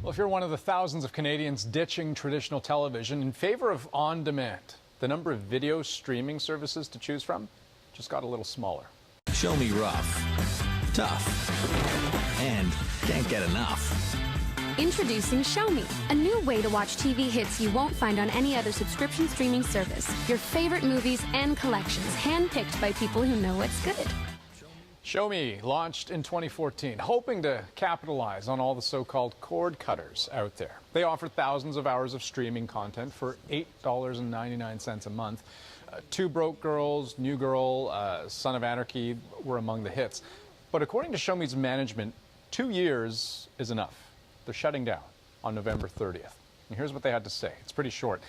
Well, if you're one of the thousands of Canadians ditching traditional television in favor of on-demand, the number of video streaming services to choose from just got a little smaller. Shomi rough, tough, and can't get enough. Introducing Shomi, a new way to watch TV hits you won't find on any other subscription streaming service. Your favorite movies and collections, handpicked by people who know what's good. Shomi launched in 2014, hoping to capitalize on all the so-called cord cutters out there. They offer thousands of hours of streaming content for $8.99 a month. Two Broke Girls, New Girl, Son of Anarchy were among the hits. But according to Shomi's management, 2 years is enough. They're shutting down on November 30th. And here's what they had to say. It's pretty short.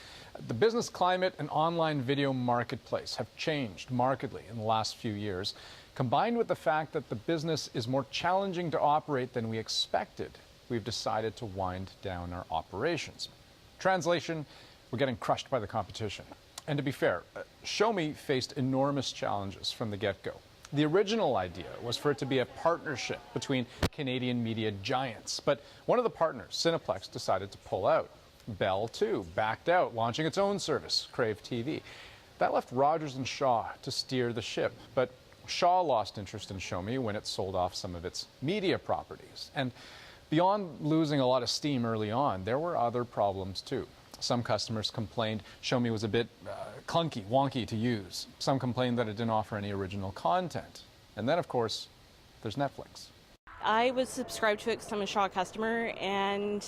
The business climate and online video marketplace have changed markedly in the last few years. Combined with the fact that the business is more challenging to operate than we expected, we've decided to wind down our operations. Translation, we're getting crushed by the competition. And to be fair, Shomi faced enormous challenges from the get-go. The original idea was for it to be a partnership between Canadian media giants, but one of the partners, Cineplex, decided to pull out. Bell, too, backed out, launching its own service, Crave TV. That left Rogers and Shaw to steer the ship, but Shaw lost interest in Shomi when it sold off some of its media properties. And beyond losing a lot of steam early on, there were other problems too. Some customers complained Shomi was a bit clunky, wonky to use. Some complained that it didn't offer any original content. And then, of course, there's Netflix. I was subscribed to it because I'm a Shaw customer, and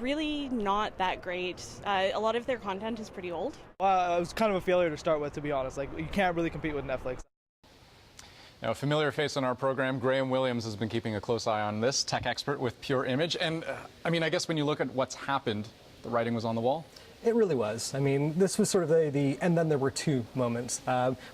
really not that great. A lot of their content is pretty old. Well, it was kind of a failure to start with, to be honest. Like, you can't really compete with Netflix. Now, a familiar face on our program, Graham Williams, has been keeping a close eye on this, tech expert with Pure Image. And, I guess when you look at what's happened, the writing was on the wall? It really was. I mean, this was sort of the and then there were two moments.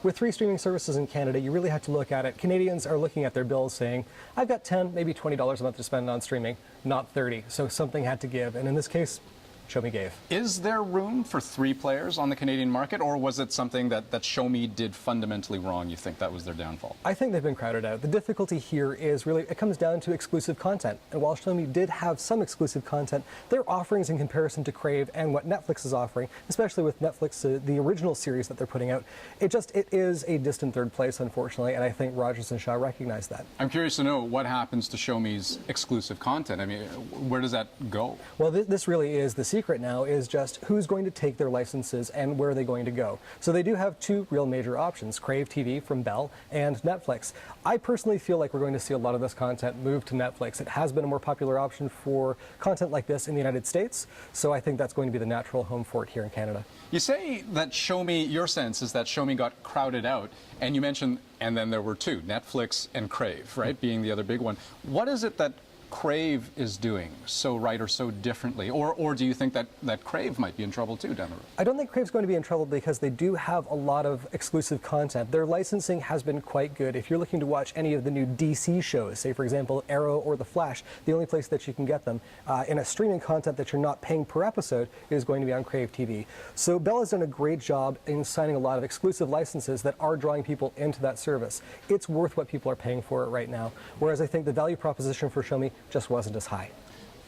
With 3 streaming services in Canada, you really had to look at it. Canadians are looking at their bills saying, I've got $10, maybe $20 a month to spend on streaming, not 30. So something had to give. And in this case, Shomi gave. Is there room for 3 players on the Canadian market, or was it something that Shomi did fundamentally wrong? You think that was their downfall? I think they've been crowded out. The difficulty here is really, it comes down to exclusive content. And while Shomi did have some exclusive content, their offerings in comparison to Crave and what Netflix is offering, especially with Netflix, the original series that they're putting out, it is a distant third place, unfortunately, and I think Rogers and Shaw recognize that. I'm curious to know what happens to Shomi's exclusive content. I mean, where does that go? Well, this really is the secret now, is just who's going to take their licenses and where are they going to go. So they do have 2 real major options, Crave TV from Bell and Netflix. I personally feel like we're going to see a lot of this content move to Netflix. It has been a more popular option for content like this in the United States, so I think that's going to be the natural home for it here in Canada. You say that Shomi, your sense is that Shomi got crowded out, and you mentioned, and then there were 2, Netflix and Crave, right, being the other big one. What is it that Crave is doing so right or so differently? Or do you think that Crave might be in trouble too down the road? I don't think Crave's going to be in trouble because they do have a lot of exclusive content. Their licensing has been quite good. If you're looking to watch any of the new DC shows, say for example Arrow or The Flash, the only place that you can get them in a streaming content that you're not paying per episode is going to be on Crave TV. So Bell has done a great job in signing a lot of exclusive licenses that are drawing people into that service. It's worth what people are paying for it right now, whereas I think the value proposition for Shomi just wasn't as high.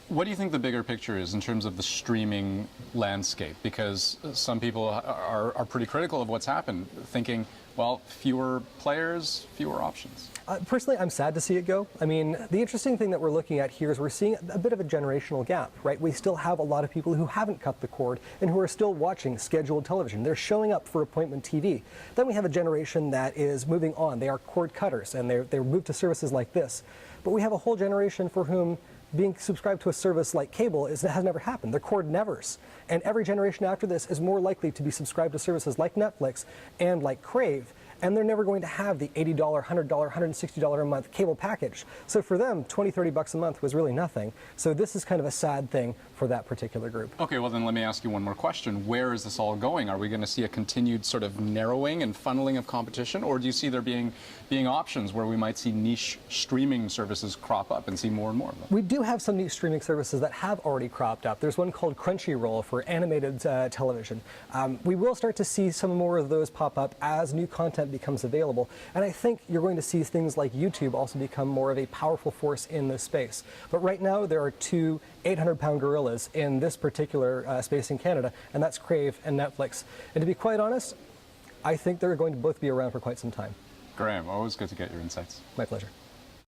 What do you think the bigger picture is in terms of the streaming landscape? Because some people are pretty critical of what's happened, thinking, well, fewer players, fewer options. Personally, I'm sad to see it go. I mean, the interesting thing that we're looking at here is we're seeing a bit of a generational gap, right? We still have a lot of people who haven't cut the cord and who are still watching scheduled television. They're showing up for appointment TV. Then we have a generation that is moving on. They are cord cutters, and they're moved to services like this. But we have a whole generation for whom being subscribed to a service like cable has never happened. They're cord nevers. And every generation after this is more likely to be subscribed to services like Netflix and like Crave, and they're never going to have the $80, $100, $160 a month cable package. So for them, $20, $30 a month was really nothing. So this is kind of a sad thing for that particular group. Okay, well then let me ask you one more question. Where is this all going? Are we going to see a continued sort of narrowing and funneling of competition, or do you see there being options where we might see niche streaming services crop up and see more and more of them? We do have some niche streaming services that have already cropped up. There's one called Crunchyroll for animated television. We will start to see some more of those pop up as new content content becomes available. And I think you're going to see things like YouTube also become more of a powerful force in this space. But right now, there are two 800-pound gorillas in this particular space in Canada, and that's Crave and Netflix. And to be quite honest, I think they're going to both be around for quite some time. Graham, always good to get your insights. My pleasure.